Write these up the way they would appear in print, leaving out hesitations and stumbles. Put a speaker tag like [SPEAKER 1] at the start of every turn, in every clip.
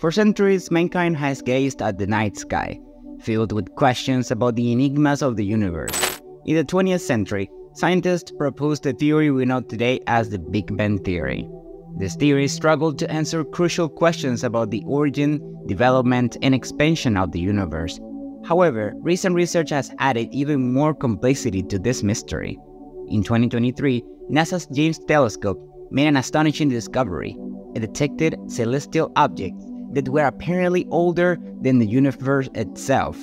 [SPEAKER 1] For centuries, mankind has gazed at the night sky, filled with questions about the enigmas of the universe. In the 20th century, scientists proposed a theory we know today as the Big Bang Theory. This theory struggled to answer crucial questions about the origin, development, and expansion of the universe. However, recent research has added even more complexity to this mystery. In 2023, NASA's James Telescope made an astonishing discovery. It detected celestial objects that were apparently older than the universe itself.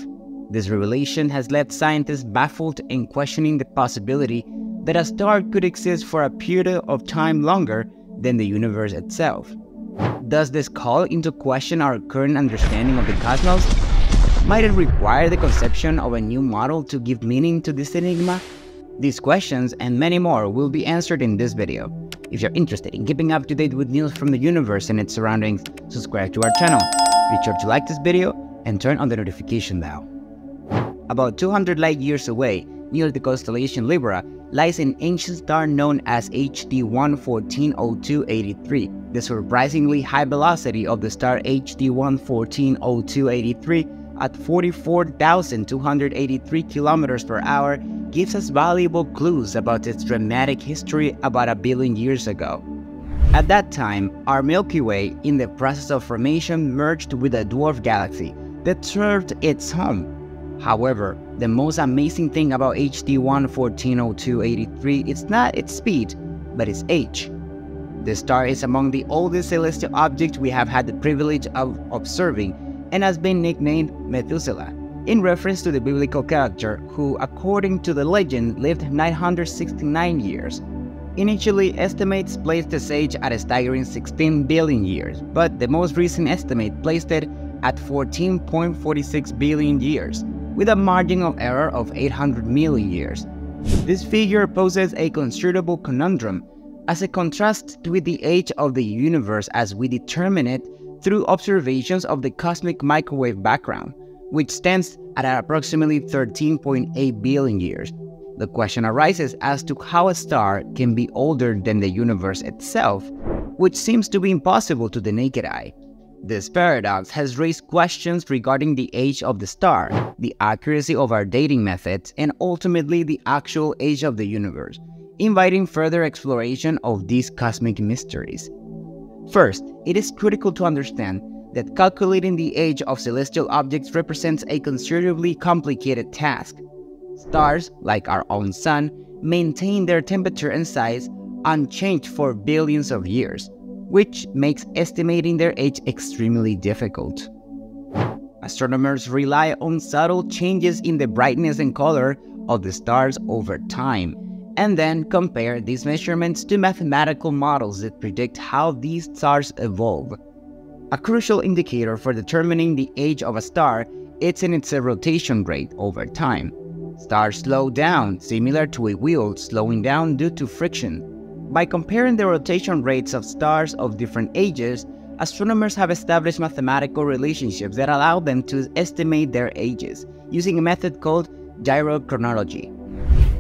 [SPEAKER 1] This revelation has left scientists baffled and questioning the possibility that a star could exist for a period of time longer than the universe itself. Does this call into question our current understanding of the cosmos? Might it require the conception of a new model to give meaning to this enigma? These questions and many more will be answered in this video. If you're interested in keeping up to date with news from the universe and its surroundings, subscribe to our channel. Be sure to like this video and turn on the notification bell. About 200 light years away, near the constellation Libra, lies an ancient star known as HD 1140283. The surprisingly high velocity of the star HD 1140283 at 44,283 kilometers per hour gives us valuable clues about its dramatic history about a billion years ago. At that time, our Milky Way, in the process of formation, merged with a dwarf galaxy that served its home. However, the most amazing thing about HD 1140283 is not its speed, but its age. The star is among the oldest celestial objects we have had the privilege of observing and has been nicknamed Methuselah, in reference to the biblical character who, according to the legend, lived 969 years. Initially, estimates placed its age at a staggering 16 billion years, but the most recent estimate placed it at 14.46 billion years, with a margin of error of 800 million years. This figure poses a considerable conundrum, as a contrast with the age of the universe as we determine it through observations of the cosmic microwave background, which stands at approximately 13.8 billion years. The question arises as to how a star can be older than the universe itself, which seems to be impossible to the naked eye. This paradox has raised questions regarding the age of the star, the accuracy of our dating methods, and ultimately the actual age of the universe, inviting further exploration of these cosmic mysteries. First, it is critical to understand that calculating the age of celestial objects represents a considerably complicated task. Stars, like our own Sun, maintain their temperature and size unchanged for billions of years, which makes estimating their age extremely difficult. Astronomers rely on subtle changes in the brightness and color of the stars over time, and then compare these measurements to mathematical models that predict how these stars evolve. A crucial indicator for determining the age of a star is in its rotation rate over time. Stars slow down, similar to a wheel slowing down due to friction. By comparing the rotation rates of stars of different ages, astronomers have established mathematical relationships that allow them to estimate their ages, using a method called gyrochronology.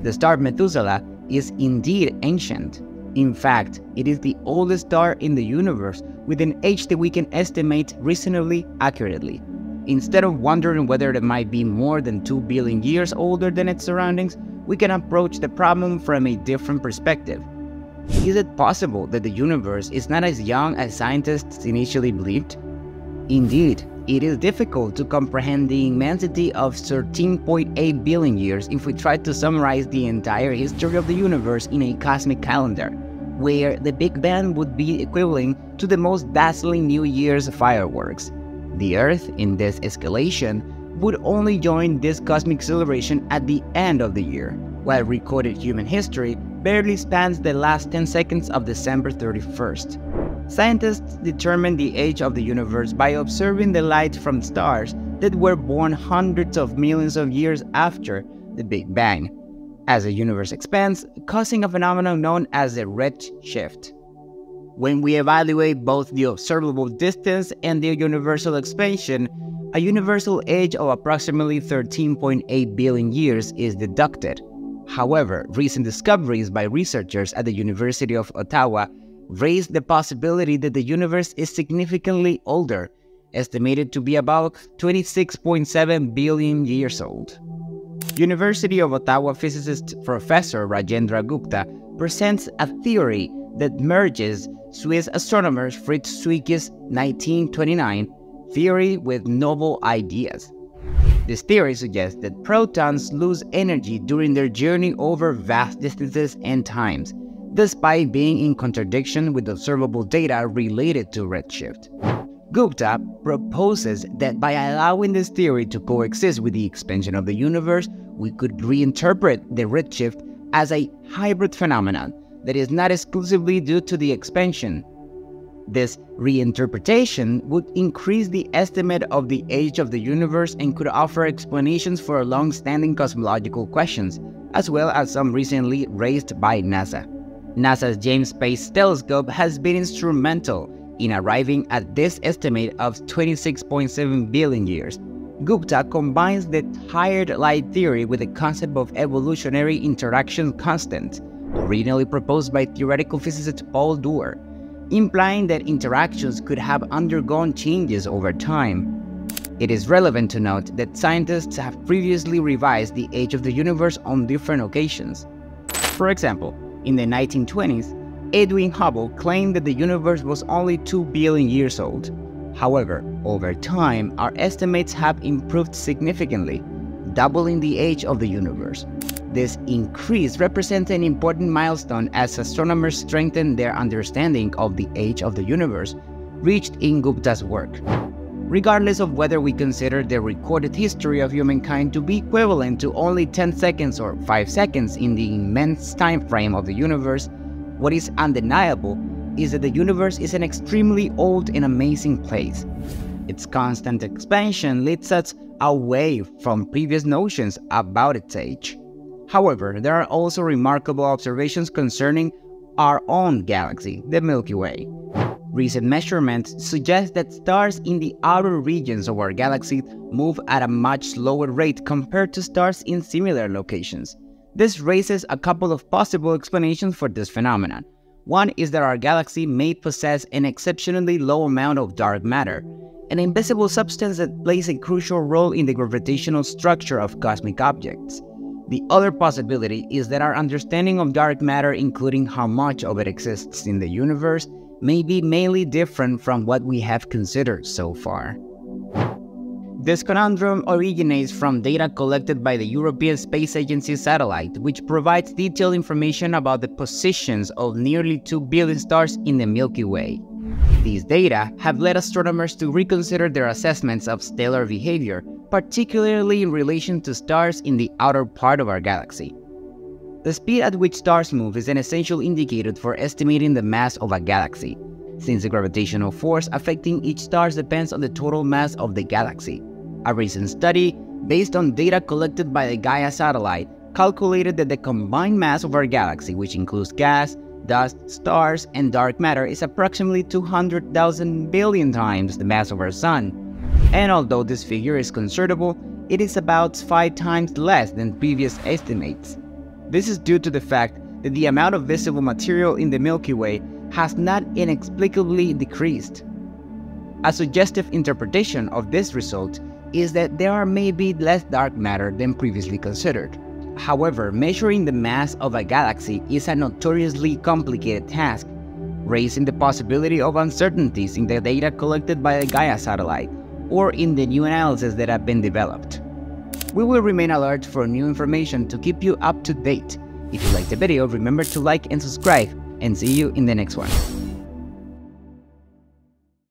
[SPEAKER 1] The star Methuselah is indeed ancient. In fact, it is the oldest star in the universe with an age that we can estimate reasonably accurately. Instead of wondering whether it might be more than 2 billion years older than its surroundings, we can approach the problem from a different perspective. Is it possible that the universe is not as young as scientists initially believed? Indeed, it is difficult to comprehend the immensity of 13.8 billion years if we try to summarize the entire history of the universe in a cosmic calendar, where the Big Bang would be equivalent to the most dazzling New Year's fireworks. The Earth, in this escalation, would only join this cosmic celebration at the end of the year, while recorded human history barely spans the last 10 seconds of December 31st. Scientists determine the age of the universe by observing the light from stars that were born hundreds of millions of years after the Big Bang, as the universe expands, causing a phenomenon known as the redshift. When we evaluate both the observable distance and the universal expansion, a universal age of approximately 13.8 billion years is deducted. However, recent discoveries by researchers at the University of Ottawa raised the possibility that the universe is significantly older, estimated to be about 26.7 billion years old. University of Ottawa physicist Professor Rajendra Gupta presents a theory that merges Swiss astronomer Fritz Zwick's 1929 theory with novel ideas. This theory suggests that protons lose energy during their journey over vast distances and times, despite being in contradiction with observable data related to redshift. Gupta proposes that by allowing this theory to coexist with the expansion of the universe, we could reinterpret the redshift as a hybrid phenomenon that is not exclusively due to the expansion. This reinterpretation would increase the estimate of the age of the universe and could offer explanations for long-standing cosmological questions, as well as some recently raised by NASA. NASA's James Space Telescope has been instrumental in arriving at this estimate of 26.7 billion years. Gupta combines the tired light theory with the concept of evolutionary interaction constant, originally proposed by theoretical physicist Paul Dewar, implying that interactions could have undergone changes over time. It is relevant to note that scientists have previously revised the age of the universe on different occasions. For example, in the 1920s, Edwin Hubble claimed that the universe was only 2 billion years old. However, over time, our estimates have improved significantly, doubling the age of the universe. This increase represents an important milestone as astronomers strengthen their understanding of the age of the universe, reached in Gupta's work. Regardless of whether we consider the recorded history of humankind to be equivalent to only 10 seconds or 5 seconds in the immense time frame of the universe, what is undeniable is that the universe is an extremely old and amazing place. Its constant expansion leads us away from previous notions about its age. However, there are also remarkable observations concerning our own galaxy, the Milky Way. Recent measurements suggest that stars in the outer regions of our galaxy move at a much slower rate compared to stars in similar locations. This raises a couple of possible explanations for this phenomenon. One is that our galaxy may possess an exceptionally low amount of dark matter, an invisible substance that plays a crucial role in the gravitational structure of cosmic objects. The other possibility is that our understanding of dark matter, including how much of it exists in the universe, may be mainly different from what we have considered so far. This conundrum originates from data collected by the European Space Agency satellite, which provides detailed information about the positions of nearly 2 billion stars in the Milky Way. These data have led astronomers to reconsider their assessments of stellar behavior, particularly in relation to stars in the outer part of our galaxy. The speed at which stars move is an essential indicator for estimating the mass of a galaxy, since the gravitational force affecting each star depends on the total mass of the galaxy. A recent study, based on data collected by the Gaia satellite, calculated that the combined mass of our galaxy, which includes gas, dust, stars, and dark matter, is approximately 200,000 billion times the mass of our Sun. And although this figure is considerable, it is about 5 times less than previous estimates. This is due to the fact that the amount of visible material in the Milky Way has not inexplicably decreased. A suggestive interpretation of this result is that there may be less dark matter than previously considered. However, measuring the mass of a galaxy is a notoriously complicated task, raising the possibility of uncertainties in the data collected by the Gaia satellite or in the new analyses that have been developed. We will remain alert for new information to keep you up to date. If you liked the video, remember to like and subscribe, and see you in the next one.